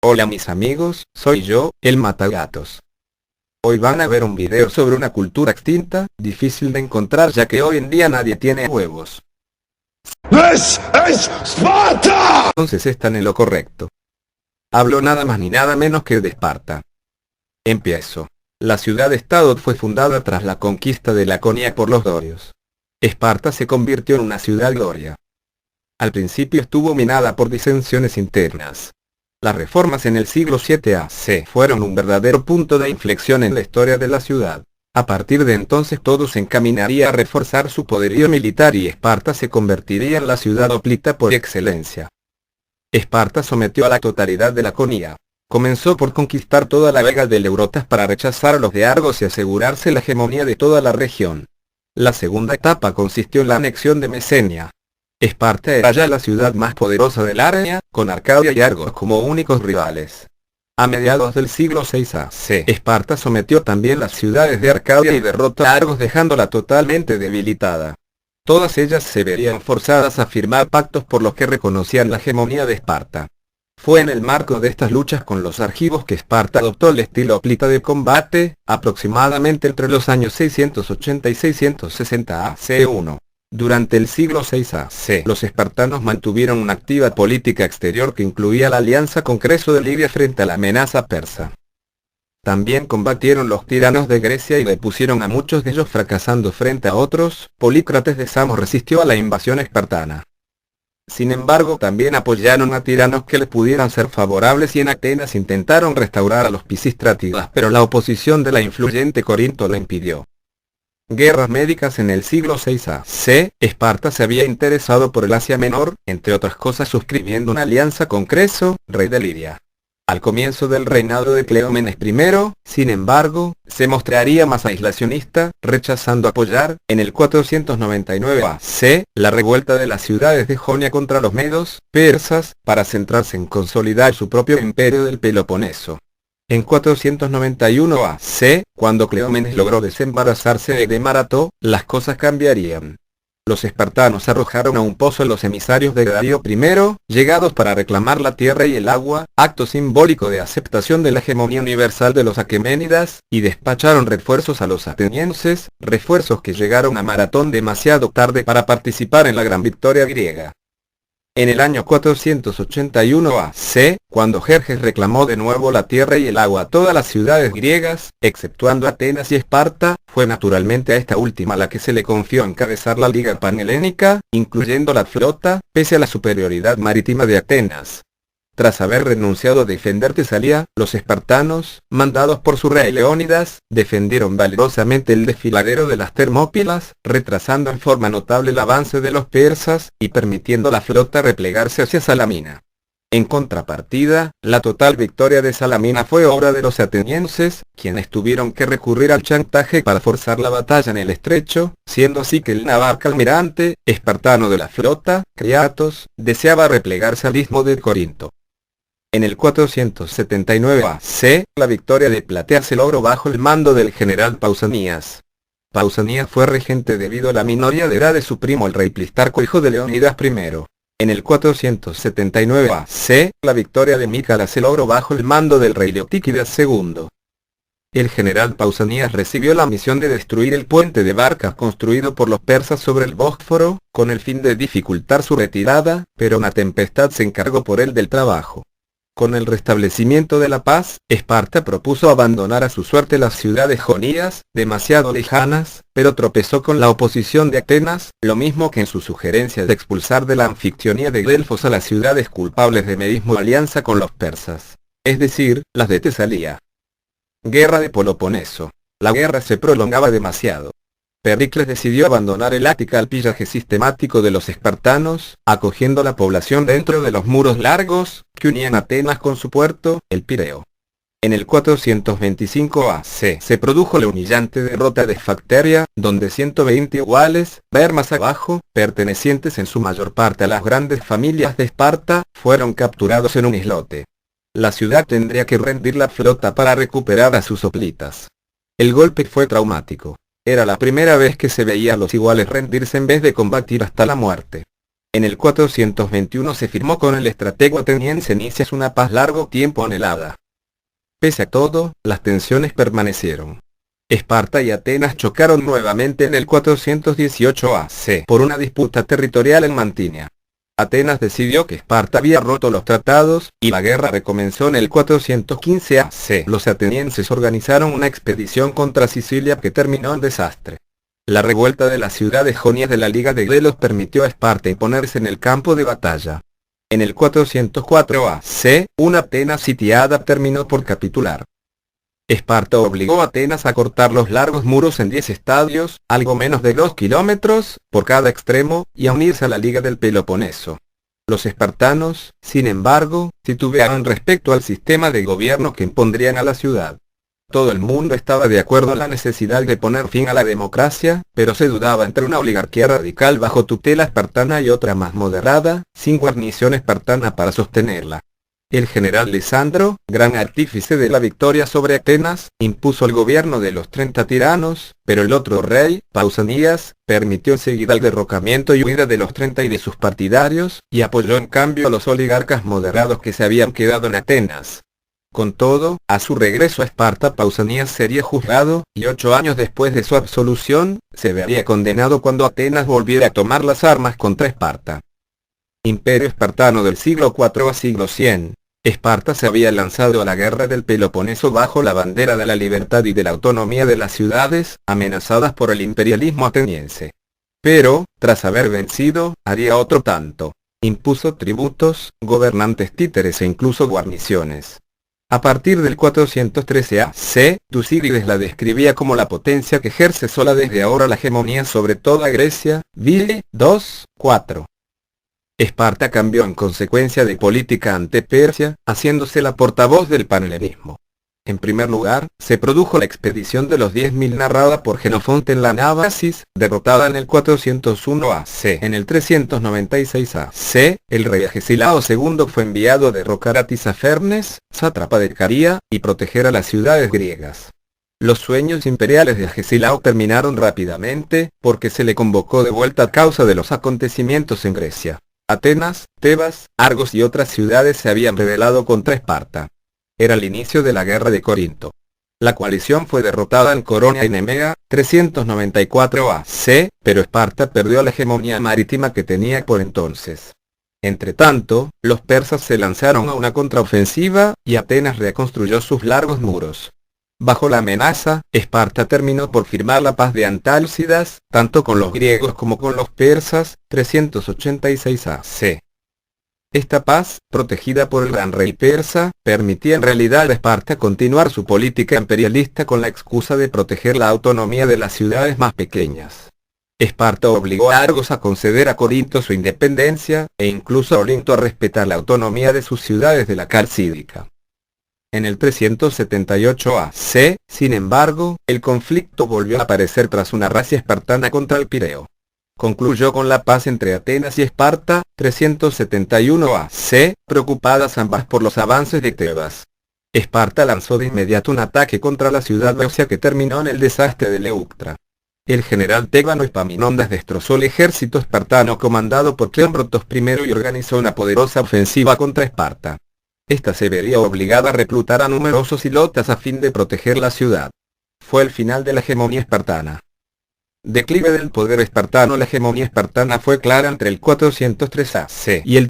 Hola mis amigos, soy yo, el Matagatos. Hoy van a ver un video sobre una cultura extinta, difícil de encontrar ya que hoy en día nadie tiene huevos. This is Sparta! Entonces están en lo correcto. Hablo nada más ni nada menos que de Esparta. Empiezo. La ciudad-estado fue fundada tras la conquista de Laconia por los dorios. Esparta se convirtió en una ciudad doria. Al principio estuvo minada por disensiones internas. Las reformas en el siglo 7 AC fueron un verdadero punto de inflexión en la historia de la ciudad. A partir de entonces todo se encaminaría a reforzar su poderío militar y Esparta se convertiría en la ciudad hoplita por excelencia. Esparta sometió a la totalidad de Laconia. Comenzó por conquistar toda la vega del Eurotas para rechazar a los de Argos y asegurarse la hegemonía de toda la región. La segunda etapa consistió en la anexión de Mesenia. Esparta era ya la ciudad más poderosa del área, con Arcadia y Argos como únicos rivales. A mediados del siglo VI AC, Esparta sometió también las ciudades de Arcadia y derrotó a Argos dejándola totalmente debilitada. Todas ellas se verían forzadas a firmar pactos por los que reconocían la hegemonía de Esparta. Fue en el marco de estas luchas con los argivos que Esparta adoptó el estilo hoplita de combate, aproximadamente entre los años 680 y 660 AC1. Durante el siglo VI AC, los espartanos mantuvieron una activa política exterior que incluía la alianza con Creso de Libia frente a la amenaza persa. También combatieron los tiranos de Grecia y depusieron a muchos de ellos fracasando frente a otros. Polícrates de Samos resistió a la invasión espartana. Sin embargo también apoyaron a tiranos que les pudieran ser favorables y en Atenas intentaron restaurar a los pisístratidas pero la oposición de la influyente Corinto lo impidió. Guerras médicas en el siglo VI AC, Esparta se había interesado por el Asia Menor, entre otras cosas suscribiendo una alianza con Creso, rey de Lidia. Al comienzo del reinado de Cleómenes I, sin embargo, se mostraría más aislacionista, rechazando apoyar, en el 499 AC, la revuelta de las ciudades de Jonia contra los medos, persas, para centrarse en consolidar su propio imperio del Peloponeso. En 491 AC, cuando Cleómenes logró desembarazarse de Marató, las cosas cambiarían. Los espartanos arrojaron a un pozo a los emisarios de Darío I, llegados para reclamar la tierra y el agua, acto simbólico de aceptación de la hegemonía universal de los aqueménidas, y despacharon refuerzos a los atenienses, refuerzos que llegaron a Maratón demasiado tarde para participar en la gran victoria griega. En el año 481 AC, cuando Jerjes reclamó de nuevo la tierra y el agua a todas las ciudades griegas, exceptuando Atenas y Esparta, fue naturalmente a esta última la que se le confió encabezar la Liga Panhelénica, incluyendo la flota, pese a la superioridad marítima de Atenas. Tras haber renunciado a defender Tesalia, los espartanos, mandados por su rey Leónidas, defendieron valerosamente el desfiladero de las Termópilas, retrasando en forma notable el avance de los persas, y permitiendo a la flota replegarse hacia Salamina. En contrapartida, la total victoria de Salamina fue obra de los atenienses, quienes tuvieron que recurrir al chantaje para forzar la batalla en el estrecho, siendo así que el navarca almirante, espartano de la flota, Criatos, deseaba replegarse al istmo de Corinto. En el 479 AC, la victoria de Platea se logró bajo el mando del general Pausanias. Pausanias fue regente debido a la minoría de edad de su primo el rey Plistarco, hijo de Leónidas I. En el 479 AC, la victoria de Mícala se logró bajo el mando del rey Leotíquidas II. El general Pausanias recibió la misión de destruir el puente de barcas construido por los persas sobre el Bósforo, con el fin de dificultar su retirada, pero una tempestad se encargó por él del trabajo. Con el restablecimiento de la paz, Esparta propuso abandonar a su suerte las ciudades jonías, demasiado lejanas, pero tropezó con la oposición de Atenas, lo mismo que en su sugerencia de expulsar de la anfictionía de Delfos a las ciudades culpables de medismo alianza con los persas, es decir, las de Tesalia. Guerra de Peloponeso. La guerra se prolongaba demasiado. Pericles decidió abandonar el Ática al pillaje sistemático de los espartanos, acogiendo la población dentro de los muros largos, que unían Atenas con su puerto, el Pireo. En el 425 AC se produjo la humillante derrota de Facteria, donde 120 iguales, ver más abajo, pertenecientes en su mayor parte a las grandes familias de Esparta, fueron capturados en un islote. La ciudad tendría que rendir la flota para recuperar a sus hoplitas. El golpe fue traumático. Era la primera vez que se veía a los iguales rendirse en vez de combatir hasta la muerte. En el 421 se firmó con el estratego ateniense Nicias una paz largo tiempo anhelada. Pese a todo, las tensiones permanecieron. Esparta y Atenas chocaron nuevamente en el 418 AC por una disputa territorial en Mantinia. Atenas decidió que Esparta había roto los tratados, y la guerra recomenzó en el 415 AC. Los atenienses organizaron una expedición contra Sicilia que terminó en desastre. La revuelta de las ciudades jonias de la Liga de Delos permitió a Esparta imponerse en el campo de batalla. En el 404 AC, una Atenas sitiada terminó por capitular. Esparta obligó a Atenas a cortar los largos muros en 10 estadios, algo menos de 2 kilómetros, por cada extremo, y a unirse a la Liga del Peloponeso. Los espartanos, sin embargo, titubearon respecto al sistema de gobierno que impondrían a la ciudad. Todo el mundo estaba de acuerdo en la necesidad de poner fin a la democracia, pero se dudaba entre una oligarquía radical bajo tutela espartana y otra más moderada, sin guarnición espartana para sostenerla. El general Lisandro, gran artífice de la victoria sobre Atenas, impuso el gobierno de los 30 tiranos, pero el otro rey, Pausanias, permitió enseguida el derrocamiento y huida de los 30 y de sus partidarios, y apoyó en cambio a los oligarcas moderados que se habían quedado en Atenas. Con todo, a su regreso a Esparta Pausanias sería juzgado, y 8 años después de su absolución, se vería condenado cuando Atenas volviera a tomar las armas contra Esparta. Imperio espartano del siglo IV a siglo 100. Esparta se había lanzado a la guerra del Peloponeso bajo la bandera de la libertad y de la autonomía de las ciudades, amenazadas por el imperialismo ateniense. Pero, tras haber vencido, haría otro tanto. Impuso tributos, gobernantes títeres e incluso guarniciones. A partir del 413 AC, Tucídides la describía como la potencia que ejerce sola desde ahora la hegemonía sobre toda Grecia, Vile 2:4. Esparta cambió en consecuencia de política ante Persia, haciéndose la portavoz del panhelenismo. En primer lugar, se produjo la expedición de los 10.000 narrada por Jenofonte en la Nábasis, derrotada en el 401 AC. En el 396 AC, el rey Agesilao II fue enviado a derrocar a Tisafernes, sátrapa de Caria, y proteger a las ciudades griegas. Los sueños imperiales de Agesilao terminaron rápidamente, porque se le convocó de vuelta a causa de los acontecimientos en Grecia. Atenas, Tebas, Argos y otras ciudades se habían rebelado contra Esparta. Era el inicio de la guerra de Corinto. La coalición fue derrotada en Coronia y Nemea, 394 AC, pero Esparta perdió la hegemonía marítima que tenía por entonces. Entretanto, los persas se lanzaron a una contraofensiva, y Atenas reconstruyó sus largos muros. Bajo la amenaza, Esparta terminó por firmar la paz de Antálcidas, tanto con los griegos como con los persas, 386 AC. Esta paz, protegida por el gran rey persa, permitía en realidad a Esparta continuar su política imperialista con la excusa de proteger la autonomía de las ciudades más pequeñas. Esparta obligó a Argos a conceder a Corinto su independencia, e incluso a Olinto a respetar la autonomía de sus ciudades de la Calcídica. En el 378 AC, sin embargo, el conflicto volvió a aparecer tras una racia espartana contra el Pireo. Concluyó con la paz entre Atenas y Esparta, 371 AC, preocupadas ambas por los avances de Tebas. Esparta lanzó de inmediato un ataque contra la ciudad beocia que terminó en el desastre de Leuctra. El general tebano Epaminondas destrozó el ejército espartano comandado por Cleómbrotos I y organizó una poderosa ofensiva contra Esparta. Esta se vería obligada a reclutar a numerosos hilotas a fin de proteger la ciudad. Fue el final de la hegemonía espartana. Declive del poder espartano. La hegemonía espartana fue clara entre el 403 AC y el